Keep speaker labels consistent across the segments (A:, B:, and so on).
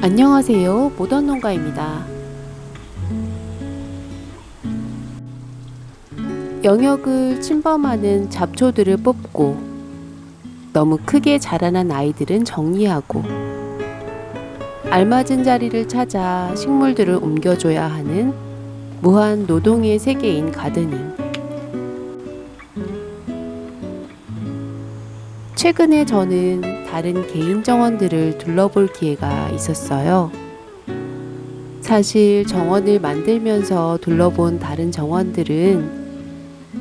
A: 안녕하세요. 모던농가입니다. 영역을 침범하는 잡초들을 뽑고 너무 크게 자라난 아이들은 정리하고 알맞은 자리를 찾아 식물들을 옮겨줘야 하는 무한 노동의 세계인 가드닝. 최근에 저는 다른 개인 정원들을 둘러볼 기회가 있었어요. 사실 정원을 만들면서 둘러본 다른 정원들은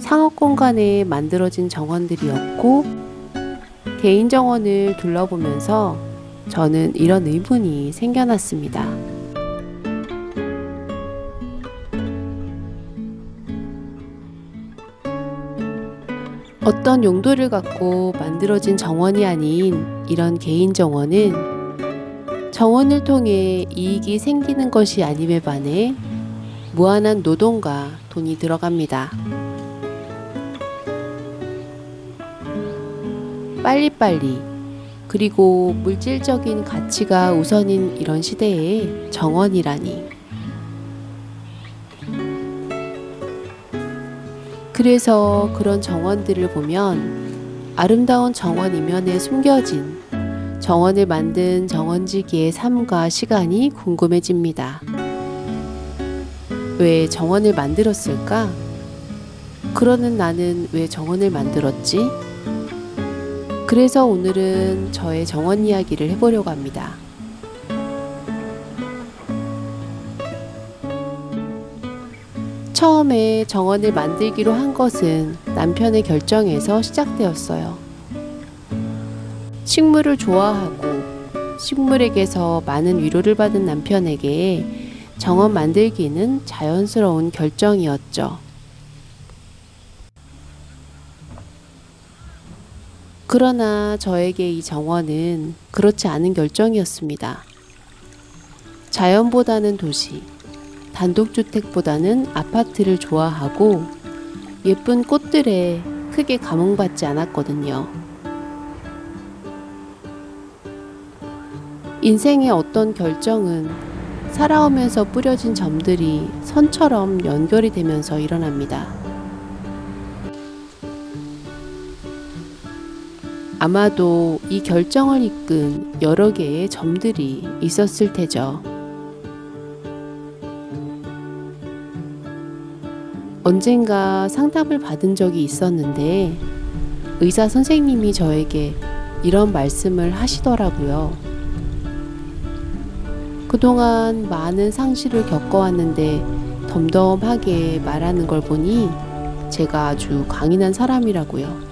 A: 상업 공간에 만들어진 정원들이었고, 개인 정원을 둘러보면서 저는 이런 의문이 생겨났습니다. 어떤 용도를 갖고 만들어진 정원이 아닌 이런 개인 정원은 정원을 통해 이익이 생기는 것이 아님에 반해 무한한 노동과 돈이 들어갑니다. 빨리빨리 그리고 물질적인 가치가 우선인 이런 시대에 정원이라니. 그래서 그런 정원들을 보면 아름다운 정원 이면에 숨겨진 정원을 만든 정원지기의 삶과 시간이 궁금해집니다. 왜 정원을 만들었을까? 그러는 나는 왜 정원을 만들었지? 그래서 오늘은 저의 정원 이야기를 해보려고 합니다. 처음에 정원을 만들기로 한 것은 남편의 결정에서 시작되었어요. 식물을 좋아하고 식물에게서 많은 위로를 받은 남편에게 정원 만들기는 자연스러운 결정이었죠. 그러나 저에게 이 정원은 그렇지 않은 결정이었습니다. 자연보다는 도시, 단독주택보다는 아파트를 좋아하고 예쁜 꽃들에 크게 감흥받지 않았거든요. 인생의 어떤 결정은 살아오면서 뿌려진 점들이 선처럼 연결이 되면서 일어납니다. 아마도 이 결정을 이끈 여러 개의 점들이 있었을 테죠. 언젠가 상담을 받은 적이 있었는데 의사 선생님이 저에게 이런 말씀을 하시더라고요. 그동안 많은 상실을 겪어왔는데 덤덤하게 말하는 걸 보니 제가 아주 강인한 사람이라고요.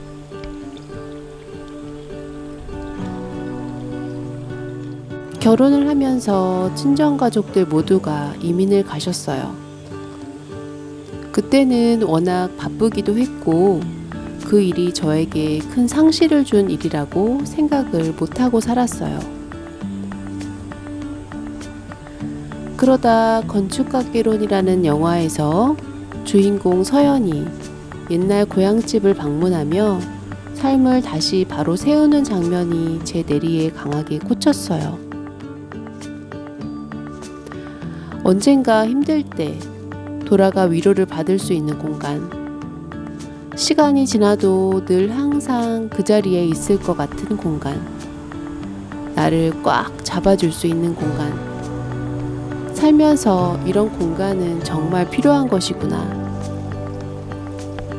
A: 결혼을 하면서 친정가족들 모두가 이민을 가셨어요. 그때는 워낙 바쁘기도 했고 그 일이 저에게 큰 상실을 준 일이라고 생각을 못하고 살았어요. 그러다 건축학개론이라는 영화에서 주인공 서연이 옛날 고향집을 방문하며 삶을 다시 바로 세우는 장면이 제 내리에 강하게 꽂혔어요. 언젠가 힘들 때 돌아가 위로를 받을 수 있는 공간. 시간이 지나도 늘 항상 그 자리에 있을 것 같은 공간. 나를 꽉 잡아줄 수 있는 공간. 살면서 이런 공간은 정말 필요한 것이구나.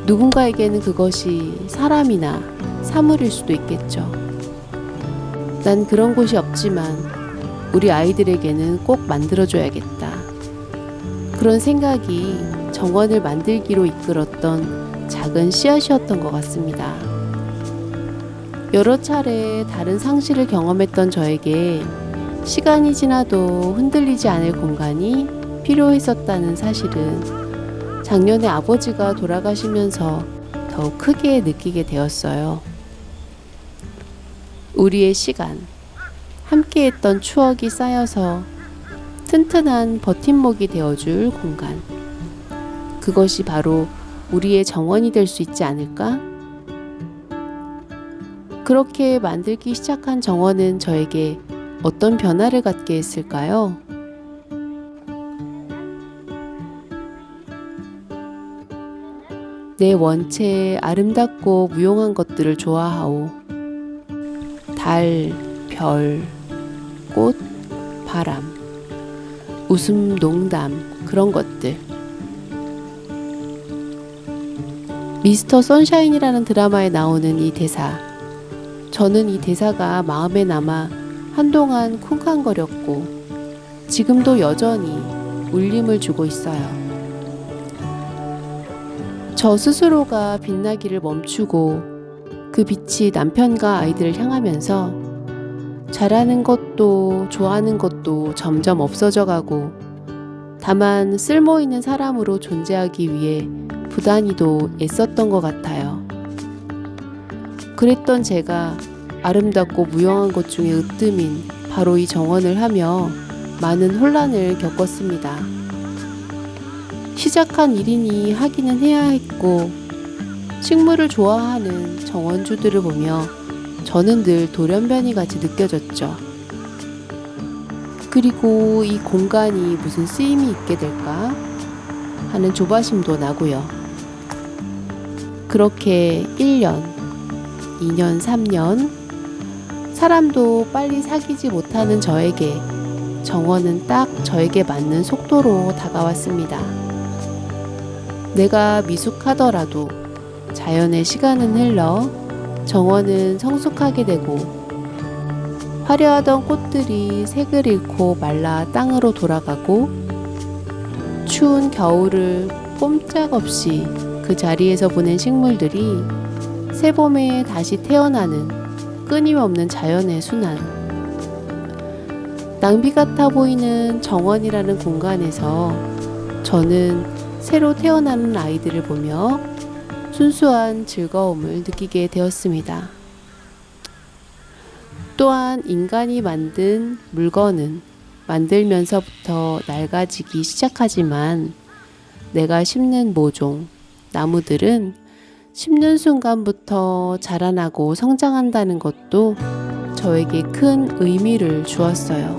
A: 누군가에게는 그것이 사람이나 사물일 수도 있겠죠. 난 그런 곳이 없지만 우리 아이들에게는 꼭 만들어줘야겠다. 그런 생각이 정원을 만들기로 이끌었던 작은 씨앗이었던 것 같습니다. 여러 차례 다른 상실을 경험했던 저에게 시간이 지나도 흔들리지 않을 공간이 필요했었다는 사실은 작년에 아버지가 돌아가시면서 더욱 크게 느끼게 되었어요. 우리의 시간, 함께했던 추억이 쌓여서 튼튼한 버팀목이 되어줄 공간. 그것이 바로 우리의 정원이 될 수 있지 않을까? 그렇게 만들기 시작한 정원은 저에게 어떤 변화를 갖게 했을까요? 내 원체 아름답고 무용한 것들을 좋아하오. 달, 별, 꽃, 바람, 웃음, 농담, 그런 것들. 미스터 선샤인이라는 드라마에 나오는 이 대사. 저는 이 대사가 마음에 남아 한동안 쿵쾅거렸고 지금도 여전히 울림을 주고 있어요. 저 스스로가 빛나기를 멈추고 그 빛이 남편과 아이들을 향하면서 잘하는 것도 좋아하는 것도 점점 없어져 가고 다만 쓸모있는 사람으로 존재하기 위해 부단히도 애썼던 것 같아요. 그랬던 제가 아름답고 무용한 것 중에 으뜸인 바로 이 정원을 하며 많은 혼란을 겪었습니다. 시작한 일이니 하기는 해야 했고 식물을 좋아하는 정원주들을 보며 저는 늘 돌연변이 같이 느껴졌죠. 그리고 이 공간이 무슨 쓰임이 있게 될까 하는 조바심도 나고요. 그렇게 1년, 2년, 3년 사람도 빨리 사귀지 못하는 저에게 정원은 딱 저에게 맞는 속도로 다가왔습니다. 내가 미숙하더라도 자연의 시간은 흘러 정원은 성숙하게 되고 화려하던 꽃들이 색을 잃고 말라 땅으로 돌아가고 추운 겨울을 꼼짝없이 그 자리에서 보낸 식물들이 새봄에 다시 태어나는 끊임없는 자연의 순환. 낭비 같아 보이는 정원이라는 공간에서 저는 새로 태어나는 아이들을 보며 순수한 즐거움을 느끼게 되었습니다. 또한 인간이 만든 물건은 만들면서부터 낡아지기 시작하지만 내가 심는 모종, 나무들은 심는 순간부터 자라나고 성장한다는 것도 저에게 큰 의미를 주었어요.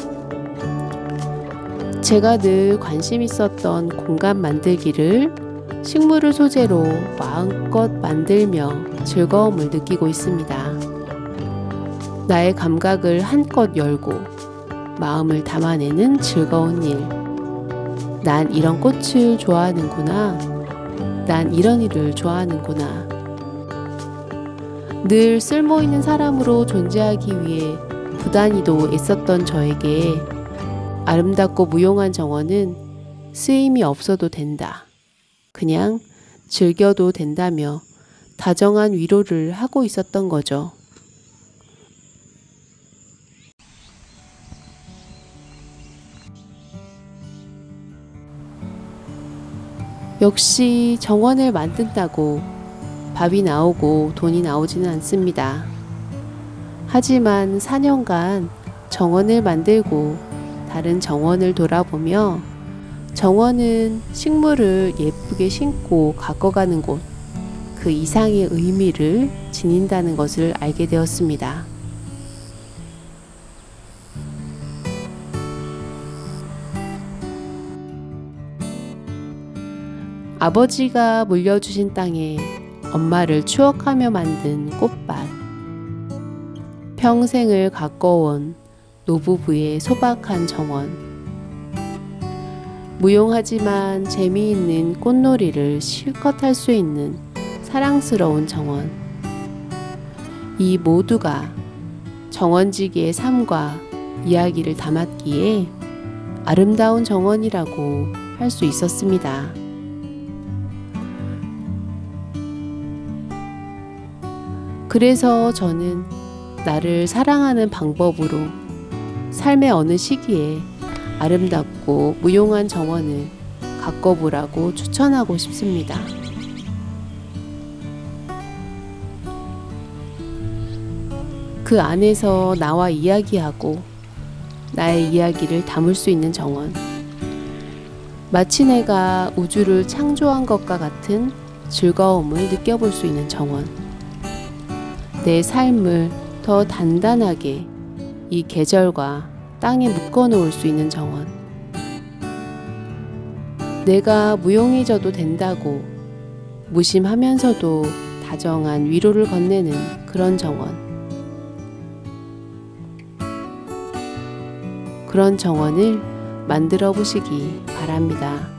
A: 제가 늘 관심 있었던 공간 만들기를 식물을 소재로 마음껏 만들며 즐거움을 느끼고 있습니다. 나의 감각을 한껏 열고 마음을 담아내는 즐거운 일. 난 이런 꽃을 좋아하는구나. 난 이런 일을 좋아하는구나. 늘 쓸모있는 사람으로 존재하기 위해 부단히도 애썼던 저에게 아름답고 무용한 정원은 쓰임이 없어도 된다. 그냥 즐겨도 된다며 다정한 위로를 하고 있었던 거죠. 역시 정원을 만든다고 밥이 나오고 돈이 나오지는 않습니다. 하지만 4년간 정원을 만들고 다른 정원을 돌아보며 정원은 식물을 예쁘게 심고 가꿔가는 곳, 그 이상의 의미를 지닌다는 것을 알게 되었습니다. 아버지가 물려주신 땅에 엄마를 추억하며 만든 꽃밭, 평생을 가꿔온 노부부의 소박한 정원, 무용하지만 재미있는 꽃놀이를 실컷 할 수 있는 사랑스러운 정원. 이 모두가 정원지기의 삶과 이야기를 담았기에 아름다운 정원이라고 할 수 있었습니다. 그래서 저는 나를 사랑하는 방법으로 삶의 어느 시기에 아름답고 무용한 정원을 가꿔보라고 추천하고 싶습니다. 그 안에서 나와 이야기하고 나의 이야기를 담을 수 있는 정원. 마치 내가 우주를 창조한 것과 같은 즐거움을 느껴볼 수 있는 정원. 내 삶을 더 단단하게 이 계절과 땅에 묶어 놓을 수 있는 정원. 내가 무용해져도 된다고 무심하면서도 다정한 위로를 건네는 그런 정원. 그런 정원을 만들어 보시기 바랍니다.